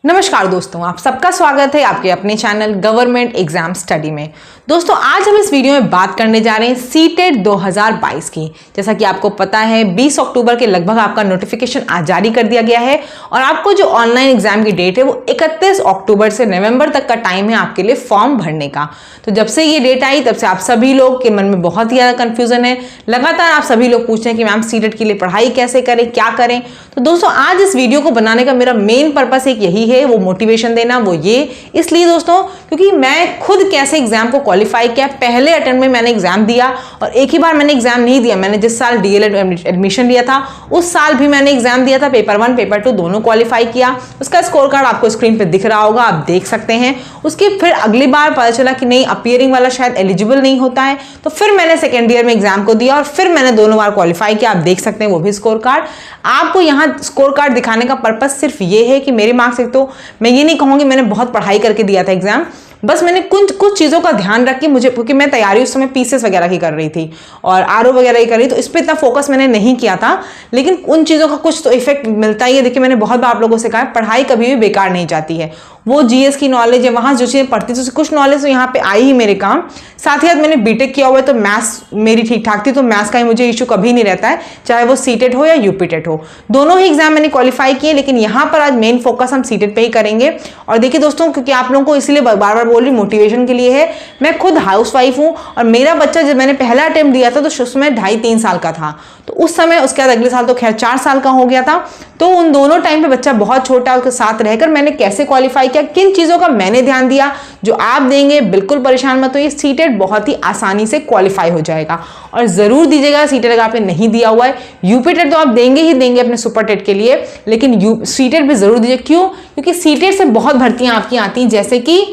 नमस्कार दोस्तों, आप सबका स्वागत है आपके अपने चैनल गवर्नमेंट एग्जाम स्टडी में। दोस्तों आज हम इस वीडियो में बात करने जा रहे हैं सीटेट 2022 की। जैसा कि आपको पता है 20 अक्टूबर के लगभग आपका नोटिफिकेशन आज जारी कर दिया गया है और आपको जो ऑनलाइन एग्जाम की डेट है वो 31 अक्टूबर से नवंबर तक का टाइम है आपके लिए फॉर्म भरने का। तो जब से ये डेट आई तब से आप सभी लोग के मन में बहुत ही ज़्यादा कन्फ्यूजन है। लगातार आप सभी लोग पूछ रहे हैं कि मैम सीटेट के लिए पढ़ाई कैसे करें, क्या करें। तो दोस्तों आज इस वीडियो को बनाने का मेरा मेन पर्पस एक यही है, वो मोटिवेशन देना। वो ये इसलिए दोस्तों क्योंकि मैं खुद कैसे एग्जाम को क्वालिफाई किया। पहले अटेम्प्ट में मैंने एग्जाम दिया और एक ही बार मैंने एग्जाम नहीं दिया। मैंने जिस साल डीएलएड एडमिशन लिया था उस साल भी मैंने एग्जाम दिया था, पेपर 1 पेपर 2 दोनों क्वालिफाई किया। उसका स्कोर कार्ड आपको स्क्रीन पे दिख रहा होगा, आप देख सकते हैं। उसकी फिर अगली बार पता चला कि नहीं, अपीयरिंग वाला शायद एलिजिबल नहीं होता है, तो फिर मैंने सेकेंड ईयर में एग्जाम को दिया और फिर मैंने दोनों बार क्वालिफाई किया। आप देख सकते हैं वो भी स्कोर कार्ड। आपको यहाँ स्कोर कार्ड दिखाने का पर्पज सिर्फ ये है कि मेरे मार्क्स, एक तो मैं ये नहीं कहूंगी मैंने बहुत पढ़ाई करके दिया था एग्जाम, बस मैंने कुछ चीज़ों का ध्यान रख के, मुझे क्योंकि मैं तैयारी उस समय पीसीएस वगैरह की कर रही थी और आरओ वगैरह की कर रही, तो इस पर इतना फोकस मैंने नहीं किया था। लेकिन उन चीज़ों का कुछ तो इफेक्ट मिलता ही है। देखिए मैंने बहुत बार आप लोगों से कहा है पढ़ाई कभी भी बेकार नहीं जाती है। वो जीएस की नॉलेज है, वहाँ जो चीज़ें पढ़ती थी कुछ नॉलेज तो यहाँ पे आई ही मेरे काम। साथ ही साथ मैंने बीटेक किया हुआ है तो मैथ्स मेरी ठीक ठाक थी, तो मैथ्स का ही मुझे इशू कभी नहीं रहता है, चाहे वो सीटेट हो या यूपीटेट हो। दोनों ही एग्जाम मैंने क्वालिफाई किए, लेकिन यहाँ पर आज मेन फोकस हम सीटेट पे ही करेंगे। और देखिए दोस्तों, क्योंकि आप लोगों को इसलिए बार बार बोल रही मोटिवेशन के लिए है, मैं खुद हाउसवाइफ हूँ और मेरा बच्चा जब मैंने पहला अटेम्प्ट दिया था तो उसमें 2.5-3 साल का था, तो उस समय उसके बाद अगले साल तो खैर 4 साल का हो गया था। तो उन दोनों टाइम पे बच्चा बहुत छोटा, उसके साथ रहकर मैंने कैसे क्वालिफाई किया, किन चीज़ों का मैंने ध्यान दिया, जो आप देंगे बिल्कुल परेशान मत होइए। सीटेट बहुत ही आसानी से क्वालिफाई हो जाएगा और ज़रूर दीजिएगा सीटेट अगर आपने नहीं दिया हुआ है। यूपीटेट तो आप देंगे ही देंगे अपने सुपर टेट के लिए, लेकिन सीटेट भी ज़रूर दीजिए। क्यों? क्योंकि सीटेट से बहुत भर्तियाँ आपकी आती हैं, जैसे कि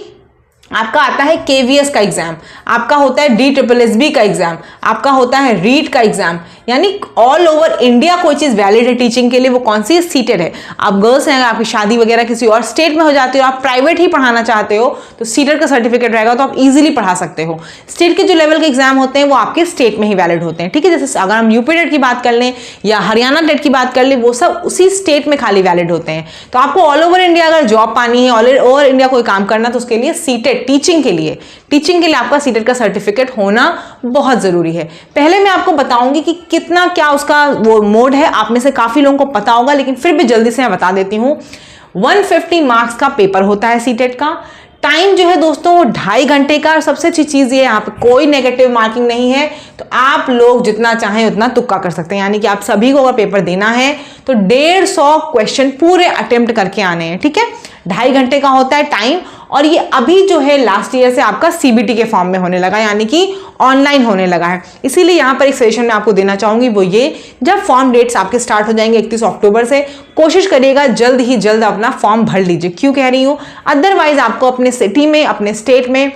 आपका आता है केवीएस का एग्जाम, आपका होता है DSSB का एग्जाम, आपका होता है रीट का एग्जाम, यानी ऑल ओवर इंडिया कोई चीज़ वैलिड है टीचिंग के लिए, वो कौन सी है? सीटेट है। आप गर्ल्स हैं, अगर आपकी शादी वगैरह किसी और स्टेट में हो जाती हो, आप प्राइवेट ही पढ़ाना चाहते हो तो सीटेट का सर्टिफिकेट रहेगा, तो आप इजीली पढ़ा सकते हो। स्टेट के जो लेवल के एग्जाम होते हैं वो आपके स्टेट में ही वैलिड होते हैं, ठीक है। जैसे अगर हम यूपी टेट की बात कर लें या हरियाणा टेट की बात कर लें, वो सब उसी स्टेट में खाली वैलिड होते हैं। तो आपको ऑल ओवर इंडिया अगर जॉब पानी है, ऑल ओवर इंडिया कोई काम करना, तो उसके लिए सीटेट टीचिंग के लिए आपका सीटेट का सर्टिफिकेट होना बहुत जरूरी है। पहले मैं आपको बताऊंगी कि कितना क्या उसका वो मोड है, आप में से काफी लोगों को पता होगा, लेकिन फिर भी जल्दी से मैं बता देती हूं। 150 मार्क्स का पेपर होता है सीटेट का। टाइम जो है दोस्तों वो 2.5 घंटे का। और सबसे अच्छी चीज़ ये, यहाँ पे कोई नेगेटिव मार्किंग नहीं है, तो आप लोग जितना चाहें उतना तुक्का कर सकते हैं। यानी कि आप सभी को अगर पेपर देना है तो 150 क्वेश्चन पूरे अटेम्प्ट करके आने हैं, ठीक है। 2.5 घंटे का होता है टाइम। और ये अभी जो है लास्ट ईयर से आपका सीबीटी के फॉर्म में होने लगा, यानी कि ऑनलाइन होने लगा है। इसीलिए यहाँ पर एक सजेशन मैं आपको देना चाहूंगी, वो ये, जब फॉर्म डेट्स आपके स्टार्ट हो जाएंगे 31 अक्टूबर से, कोशिश करिएगा जल्द ही जल्द अपना फॉर्म भर लीजिए। क्यों कह रही हूँ? अदरवाइज आपको अपने सिटी में, अपने स्टेट में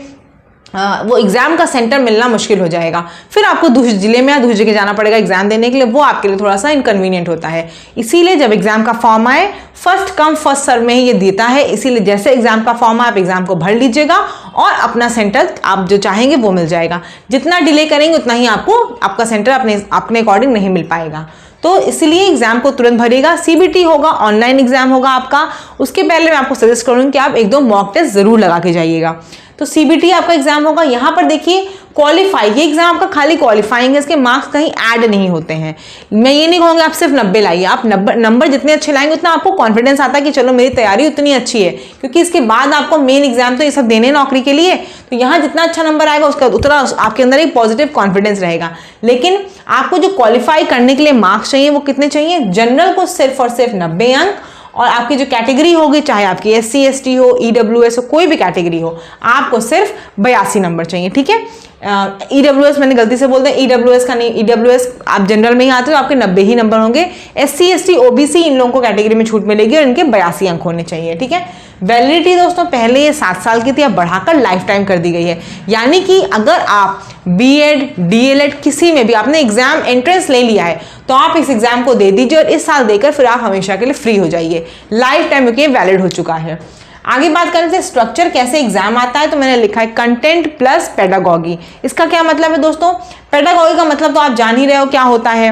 वो एग्जाम का सेंटर मिलना मुश्किल हो जाएगा। फिर आपको दूसरे जिले में या दूसरी जगह जाना पड़ेगा एग्जाम देने के लिए, वो आपके लिए थोड़ा सा इनकन्वीनियंट होता है। इसीलिए जब एग्जाम का फॉर्म आए, फर्स्ट कम फर्स्ट सर्व में ही ये देता है, इसीलिए जैसे एग्जाम का फॉर्म आए आप एग्जाम को भर लीजिएगा और अपना सेंटर आप जो चाहेंगे वो मिल जाएगा। जितना डिले करेंगे उतना ही आपको आपका सेंटर अपने अकॉर्डिंग नहीं मिल पाएगा। तो इसलिए एग्जाम को तुरंत भरिएगा। सीबीटी होगा, ऑनलाइन एग्जाम होगा आपका। उसके पहले मैं आपको सजेस्ट करूंगी कि आप 1-2 मॉक टेस्ट जरूर लगा के जाइएगा। तो सीबीटी आपका एग्जाम होगा। यहाँ पर देखिए क्वालिफाई, ये एग्जाम आपका खाली क्वालिफाइंग है, इसके मार्क्स कहीं ऐड नहीं होते हैं। मैं ये नहीं कहूँगी आप सिर्फ 90 लाइए, आप नंबर जितने अच्छे लाएंगे उतना आपको कॉन्फिडेंस आता है कि चलो मेरी तैयारी उतनी अच्छी है, क्योंकि इसके बाद आपको मेन एग्जाम तो ये सब देने नौकरी के लिए, तो यहाँ जितना अच्छा नंबर आएगा उसका उतना आपके अंदर एक पॉजिटिव कॉन्फिडेंस रहेगा। लेकिन आपको जो क्वालिफाई करने के लिए मार्क्स चाहिए वो कितने चाहिए? जनरल को सिर्फ और सिर्फ 90 अंक, और आपकी जो कैटेगरी होगी, चाहे आपकी SC ST हो, EWS हो, कोई भी कैटेगरी हो, आपको सिर्फ 82 नंबर चाहिए, ठीक है। EWS मैंने गलती से बोल दिया, EWS का नहीं, EWS आप जनरल में ही आते हो, आपके 90 ही नंबर होंगे। SC ST OBC इन लोगों को कैटेगरी में छूट मिलेगी और इनके 82 अंक होने चाहिए, ठीक है। वैलिडिटी दोस्तों पहले ये 7 साल की थी, अब बढ़ाकर लाइफ टाइम कर दी गई है। यानी कि अगर आप बीएड डीएलएड किसी में भी आपने एग्जाम एंट्रेंस ले लिया है तो आप इस एग्जाम को दे दीजिए और इस साल देकर फिर आप हमेशा के लिए फ्री हो जाइए, लाइफ टाइम के वैलिड हो चुका है। आगे बात करें थे स्ट्रक्चर कैसे एग्जाम आता है, तो मैंने लिखा है कंटेंट प्लस पेडागॉगी। इसका क्या मतलब है दोस्तों? पेडागॉगी का मतलब तो आप जान ही रहे हो क्या होता है।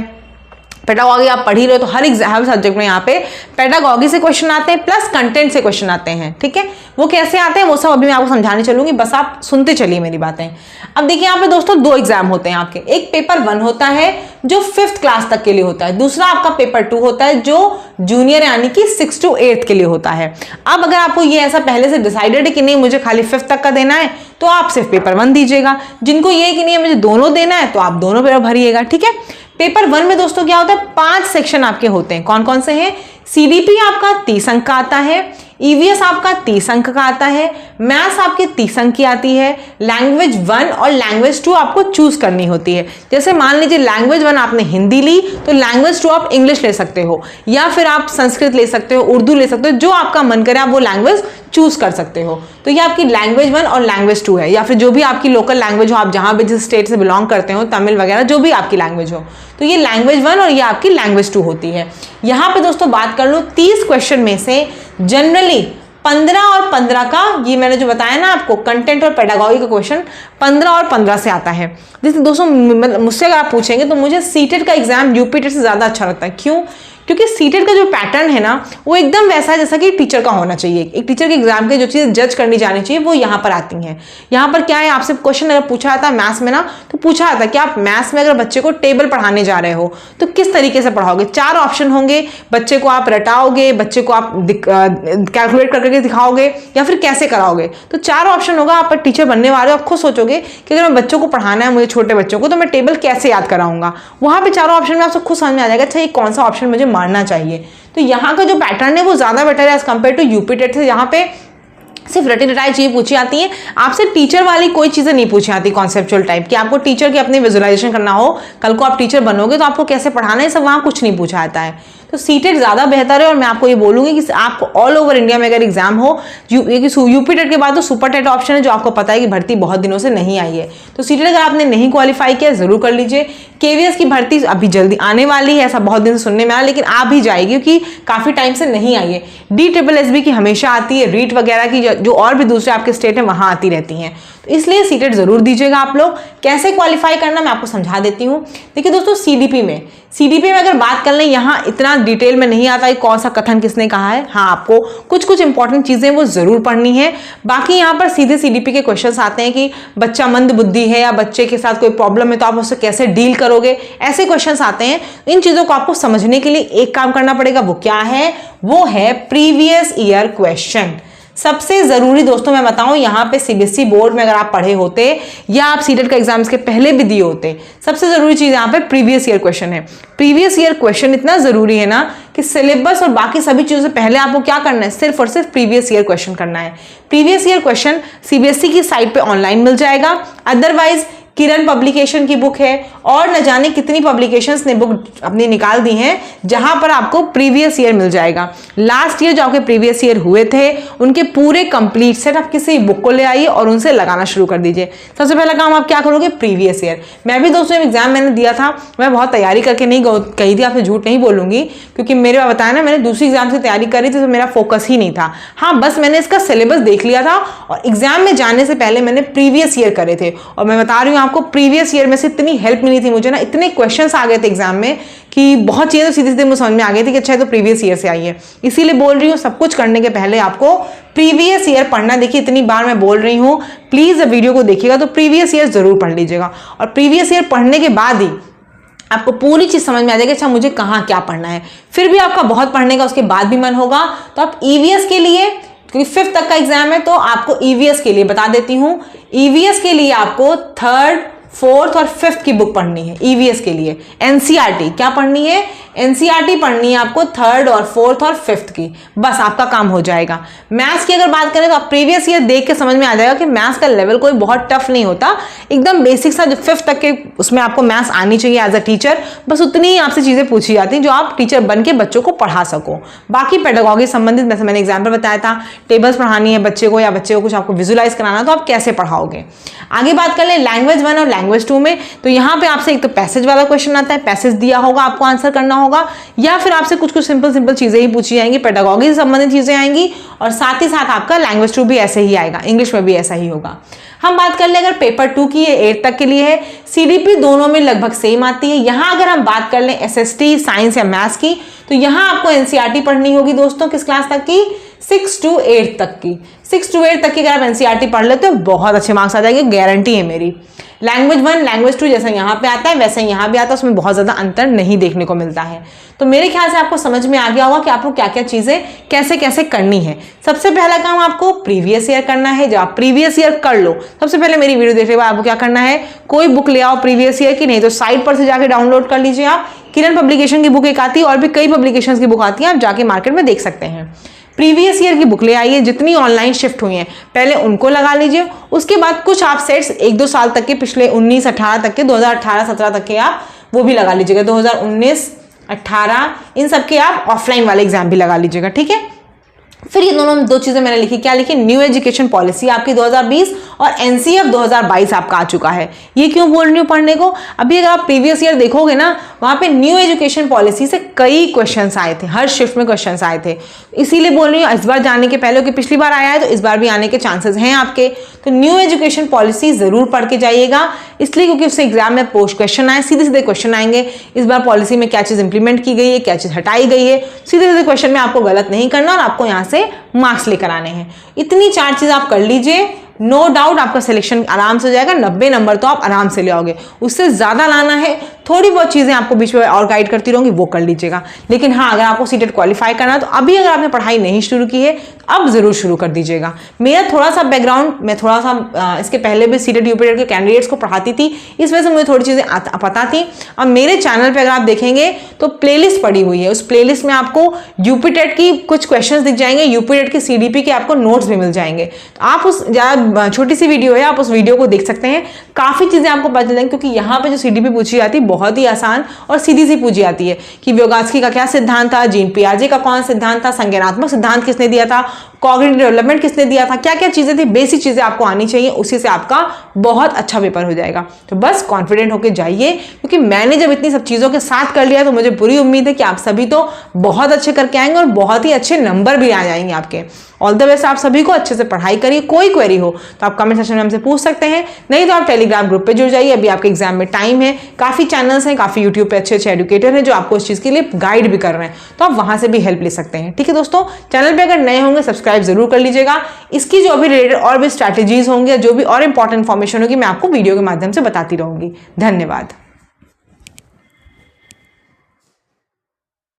पेडागॉजी आप पढ़ ही रहे हो तो हर सब्जेक्ट में यहाँ पे पेडागॉजी से क्वेश्चन आते हैं प्लस कंटेंट से क्वेश्चन आते हैं, ठीक है। वो कैसे आते हैं वो सब अभी मैं आपको समझाने चलूंगी, बस आप सुनते चलिए मेरी बातें। अब देखिए यहाँ पे दोस्तों 2 एग्जाम होते हैं आपके, एक पेपर 1 होता है जो 5th क्लास तक के लिए होता है, दूसरा आपका पेपर 2 होता है जो जूनियर यानी कि 6 to 8 के लिए होता है। अब अगर आपको ये ऐसा पहले से डिसाइडेड है कि नहीं मुझे खाली 5th तक का देना है तो आप सिर्फ पेपर 1 दीजिएगा, जिनको ये कि नहीं मुझे दोनों देना है तो आप दोनों पेपर भरिएगा, ठीक है। पेपर 1 में दोस्तों क्या होता है, 5 सेक्शन आपके होते हैं। कौन कौन से हैं? सीडीपी आपका 30 अंक का आता है, ईवीएस आपका 30 अंक का आता है, मैथ्स आपके 30 अंक की आती है, लैंग्वेज 1 और लैंग्वेज 2 आपको चूज करनी होती है। जैसे मान लीजिए लैंग्वेज 1 आपने हिंदी ली तो लैंग्वेज 2 आप इंग्लिश ले सकते हो, या फिर आप संस्कृत ले सकते हो, उर्दू ले सकते हो, जो आपका मन करे आप वो लैंग्वेज चूज कर सकते हो। तो ये आपकी लैंग्वेज 1 और लैंग्वेज 2 है, या फिर जो भी आपकी लोकल लैंग्वेज हो, आप जहां भी जिस स्टेट से बिलोंग करते हो, तमिल वगैरह जो भी आपकी लैंग्वेज हो, तो ये लैंग्वेज 1 और ये आपकी लैंग्वेज 2 होती है। यहां पे दोस्तों बात कर लो 30 क्वेश्चन में से जनरली 15 और 15 का, ये मैंने जो बताया ना आपको कंटेंट और पेडागॉजी का क्वेश्चन 15 और 15 से आता है। जैसे दोस्तों मुझसे अगर आप पूछेंगे तो मुझे सीटेट का एग्जाम यूपीटेट से ज्यादा अच्छा लगता है। क्यों? क्योंकि सीटेट का जो पैटर्न है ना वो एकदम वैसा है जैसा कि टीचर का होना चाहिए। एक टीचर के एग्जाम के जो चीज़ें जज करनी जानी चाहिए वो यहाँ पर आती हैं। यहाँ पर क्या है, आपसे क्वेश्चन अगर पूछा जाता है मैथ्स में ना, तो पूछा जाता है कि आप मैथ्स में अगर बच्चे को टेबल पढ़ाने जा रहे हो तो किस तरीके से पढ़ाओगे। 4 ऑप्शन होंगे, बच्चे को आप रटाओगे, बच्चे को आप कैलकुलेट करके दिखाओगे, या फिर कैसे कराओगे। तो 4 ऑप्शन होगा। आप टीचर बनने वाले हो, आप खुद सोचोगे कि अगर मैं बच्चों को पढ़ाना है, मुझे छोटे बच्चों को, तो मैं टेबल कैसे याद कराऊंगा। वहाँ पे 4 ऑप्शन में आपसे खुद समझ में आ जाएगा अच्छा ये कौन सा ऑप्शन मुझे मारना चाहिए। तो यहाँ का जो पैटर्न है वो ज्यादा बेटर है एज कम्पेयर टू यूपीटेट से, यहाँ पे सिर्फ रटी रटाई चीजें पूछी आती हैं, आपसे टीचर वाली कोई चीजें नहीं पूछी आती कॉन्सेप्चुअल टाइप कि आपको टीचर की अपनी विजुअलाइजेशन करना हो, कल को आप टीचर बनोगे तो आपको कैसे पढ़ाना है, सब वहाँ कुछ नहीं पूछा आता है। तो सीटेट ज़्यादा बेहतर है। और मैं आपको ये बोलूँगी कि आपको ऑल ओवर इंडिया में अगर एग्जाम हो, यूपीटेट के बाद तो सुपर टेट ऑप्शन है जो आपको पता है कि भर्ती बहुत दिनों से नहीं आई है। तो सीटेट अगर आपने नहीं क्वालिफाई किया जरूर कर लीजिए। केवीएस की भर्ती अभी जल्दी आने वाली है, ऐसा बहुत दिन से सुनने में आया, लेकिन आ भी जाएगी क्योंकि काफ़ी टाइम से नहीं आई है। DSSB की हमेशा आती है, रीट वगैरह की जो और भी दूसरे आपके स्टेट है वहाँ आती रहती हैं। तो इसलिए सीटेट जरूर दीजिएगा आप लोग। कैसे क्वालिफाई करना मैं आपको समझा देती हूँ। देखिए दोस्तों सीडीपी में अगर बात कर लें, यहाँ इतना डिटेल में नहीं आता है कौन सा कथन किसने कहा है। हाँ, आपको कुछ इंपॉर्टेंट चीजें वो जरूर पढ़नी है। बाकी यहाँ पर सीधे सीडीपी के क्वेश्चंस आते हैं कि बच्चा मंद बुद्धि है या बच्चे के साथ कोई प्रॉब्लम है तो आप उससे कैसे डील करोगे, ऐसे क्वेश्चंस आते हैं। इन चीजों को आपको समझने के लिए एक काम करना पड़ेगा, वो क्या है, वो है प्रीवियस ईयर क्वेश्चन। सबसे जरूरी दोस्तों मैं बताऊं, यहाँ पे सीबीएसई बोर्ड में अगर आप पढ़े होते या आप सीटेट का एग्जाम के पहले भी दिए होते, सबसे जरूरी चीज यहाँ पे प्रीवियस ईयर क्वेश्चन है। प्रीवियस ईयर क्वेश्चन इतना जरूरी है ना कि सिलेबस और बाकी सभी चीजों से पहले आपको क्या करना है, सिर्फ और सिर्फ प्रीवियस ईयर क्वेश्चन करना है। प्रीवियस ईयर क्वेश्चन सीबीएसई की साइट पे ऑनलाइन मिल जाएगा, अदरवाइज किरण पब्लिकेशन की बुक है और न जाने कितनी पब्लिकेशंस ने बुक अपनी निकाल दी हैं जहां पर आपको प्रीवियस ईयर मिल जाएगा। लास्ट ईयर जो आपके प्रीवियस ईयर हुए थे उनके पूरे कंप्लीट सेट आप किसी बुक को ले आइए और उनसे लगाना शुरू कर दीजिए। सबसे पहला काम आप क्या करोगे, प्रीवियस ईयर। मैं भी दोस्तों एग्जाम मैंने दिया था, मैं बहुत तैयारी करके नहीं कही थी, आपसे झूठ नहीं बोलूंगी, क्योंकि मेरे बताया ना मैंने दूसरी एग्जाम से तैयारी करी थी तो मेरा फोकस ही नहीं था। हाँ, बस मैंने इसका सिलेबस देख लिया था और एग्जाम में जाने से पहले मैंने प्रीवियस ईयर करे थे। और मैं बता रही हूँ आपको प्रीवियस ईयर में से इतनी हेल्प मिली थी मुझे ना, इतने क्वेश्चंस आ गए थे एग्जाम में कि बहुत चीजें तो सीधे सीधे मुझे समझ में आ गई थी कि अच्छा है तो प्रीवियस ईयर से आई है। इसीलिए बोल रही हूँ सब कुछ करने के पहले आपको प्रीवियस ईयर पढ़ना। देखिए इतनी बार मैं बोल रही हूँ, प्लीज वीडियो को देखिएगा तो प्रीवियस ईयर जरूर पढ़ लीजिएगा। और प्रीवियस ईयर पढ़ने के बाद ही आपको पूरी चीज समझ में आ जाएगी अच्छा मुझे कहाँ क्या पढ़ना है। फिर भी आपका बहुत पढ़ने का उसके बाद भी मन होगा तो आप ईवीएस के लिए, क्योंकि 5th तक का एग्जाम है तो आपको ईवीएस के लिए बता देती हूँ, ईवीएस के लिए आपको 3rd, 4th और 5th की बुक पढ़नी है। ईवीएस के लिए एनसीईआरटी क्या पढ़नी है, एनसीईआरटी पढ़नी है आपको 3rd और 4th और 5th की, बस आपका काम हो जाएगा। मैथ्स की अगर बात करें तो आप प्रीवियस ईयर देख के समझ में आ जाएगा कि मैथ्स का लेवल कोई बहुत टफ नहीं होता, एकदम बेसिक सा जो 5th तक के उसमें आपको मैथ्स आनी चाहिए एज अ टीचर, बस उतनी ही आपसे चीजें पूछी जाती हैं जो आप टीचर बन के बच्चों को पढ़ा सको। बाकी पेडागॉजी संबंधित जैसे मैंने एग्जाम्पल बताया था, टेबल्स पढ़ानी है बच्चे को या बच्चे को कुछ आपको विजुअलाइज कराना तो आप कैसे पढ़ाओगे। आगे बात कर ले लैंग्वेज 1 और लैंग्वेज 2 में, तो यहाँ पे आपसे एक तो पैसेज वाला क्वेश्चन आता है, पैसेज दिया होगा आपको आंसर करना होगा, या फिर आपसे कुछ कुछ सिंपल चीजें ही पूछी जाएंगी, पेडागॉजी से संबंधित चीजें आएंगी, और साथ ही साथ आपका लैंग्वेज 2 भी ऐसे ही आएगा, इंग्लिश में भी ऐसा ही होगा। हम बात कर ले अगर पेपर 2 की, ये 8 तक के लिए है, सीडीपी दोनों में लगभग सेम आती है। यहां अगर हम बात कर लें एसएसटी, साइंस या मैथ्स की, तो यहां आपको एनसीईआरटी पढ़नी होगी दोस्तों, किस क्लास तक की, 6 to 8 तक की। 6 to 8 तक की अगर आप एनसीईआरटी पढ़ लेते हो बहुत अच्छे मार्क्स आ जाएंगे, गारंटी है मेरी। लैंग्वेज 1, लैंग्वेज 2 जैसा यहाँ पे आता है वैसे यहाँ भी आता है, उसमें बहुत ज्यादा अंतर नहीं देखने को मिलता है। तो मेरे ख्याल से आपको समझ में आ गया होगा कि आपको क्या क्या चीजें कैसे कैसे करनी है। सबसे पहला काम आपको प्रीवियस ईयर करना है। जब आप प्रीवियस ईयर कर लो, सबसे पहले मेरी वीडियो देखने के बाद आपको क्या करना है, कोई बुक ले आओ प्रीवियस ईयर की, नहीं तो साइट पर से जाके डाउनलोड कर लीजिए आप। किरण पब्लिकेशन की बुक एक आती है, और भी कई पब्लिकेशन की बुक आती है, आप जाके मार्केट में देख सकते हैं। प्रीवियस ईयर की बुक ले आइए, जितनी ऑनलाइन शिफ्ट हुई हैं पहले उनको लगा लीजिए। उसके बाद कुछ आप सेट्स 1-2 साल तक के, पिछले 19-18 तक के, 2018-17 तक के आप वो भी लगा लीजिएगा, 2019-18 इन सब के आप ऑफलाइन वाले एग्जाम भी लगा लीजिएगा, ठीक है। फिर ये दोनों 2 चीजें मैंने लिखी, क्या लिखी, न्यू एजुकेशन पॉलिसी आपकी 2020 और एनसीएफ 2022 आपका आ चुका है। ये क्यों बोल रही हूँ पढ़ने को, अभी अगर आप प्रीवियस ईयर देखोगे ना, वहां पे न्यू एजुकेशन पॉलिसी से कई क्वेश्चंस आए थे, हर शिफ्ट में क्वेश्चंस आए थे, इसीलिए बोल रही हूँ इस बार जाने के पहले, कि पिछली बार आया है तो इस बार भी आने के चांसेस हैं आपके। तो न्यू एजुकेशन पॉलिसी जरूर पढ़ के जाइएगा, इसलिए क्योंकि उससे एग्जाम में पोस्ट क्वेश्चन आए, सीधे सीधे क्वेश्चन आएंगे, इस बार पॉलिसी में क्या चीज इंप्लीमेंट की गई है, क्या चीज हटाई गई है, सीधे सीधे क्वेश्चन में आपको गलत नहीं करना और आपको यहाँ से मार्क्स लेकर आने हैं। इतनी 4 चीज आप कर लीजिए, नो डाउट आपका सिलेक्शन आराम से हो जाएगा, 90 नंबर तो आप आराम से ले आओगे। उससे ज्यादा लाना है, थोड़ी बहुत चीजें आपको बीच में और गाइड करती रहूंगी, वो कर लीजिएगा। लेकिन हाँ, अगर आपको सीटेट क्वालिफाई करना है तो अभी अगर आपने पढ़ाई नहीं शुरू की है तो अब जरूर शुरू कर दीजिएगा। मेरा थोड़ा सा बैकग्राउंड, मैं थोड़ा सा इसके पहले भी सीटेट यूपीटेट के कैंडिडेट्स को पढ़ाती थी, इस वजह से मुझे थोड़ी चीजें पता थी। अब मेरे चैनल पर अगर आप देखेंगे तो प्लेलिस्ट पड़ी हुई है, उस प्लेलिस्ट में आपको यूपीटेट की कुछ क्वेश्चन दिख जाएंगे, यूपीटेट की सीडीपी के आपको नोट्स भी मिल जाएंगे। तो आप उस छोटी सी वीडियो है, आप उस वीडियो को देख सकते हैं, काफी चीजें आपको पता चलेंगी, क्योंकि यहाँ पे जो सीडीपी पूछी जाती है बहुत ही आसान और सीधी सी पूछी जाती है कि व्योगात्स्की का क्या सिद्धांत था, जीन पियाजे का कौन सिद्धांत था, संज्ञानात्मक सिद्धांत किसने दिया था, कॉग्निटिव डेवलपमेंट किसने दिया था, क्या क्या चीजें थी, बेसिक चीजें आपको आनी चाहिए, उसी से आपका बहुत अच्छा पेपर हो जाएगा। तो बस कॉन्फिडेंट होकर जाइए, क्योंकि मैंने जब इतनी सब चीजों के साथ कर लिया तो मुझे पूरी उम्मीद है कि आप सभी तो बहुत अच्छे करके आएंगे और बहुत ही अच्छे नंबर भी आ जाएंगे आपके। ऑल द बेस्ट आप सभी को, अच्छे से पढ़ाई करिए। कोई क्वेरी हो तो आप कमेंट सेक्शन में हमसे पूछ सकते हैं, नहीं तो आप टेलीग्राम ग्रुप पे जुड़ जाइए, अभी आपके एग्जाम में टाइम है, काफी चैनल्स हैं, काफी यूट्यूब पे अच्छे अच्छे एडुकेटर हैं जो आपको इस चीज के लिए गाइड भी कर रहे हैं, तो आप वहां से भी हेल्प ले सकते हैं। ठीक है दोस्तों, चैनल पे अगर नए होंगे सब्सक्राइब जरूर कर लीजिएगा। इसकी जो भी रिलेटेड और भी स्ट्रैटेजीज होंगे, जो भी और इंपॉर्टेंट इन्फॉर्मेशन होगी, मैं आपको वीडियो के माध्यम से बताती रहूंगी। धन्यवाद।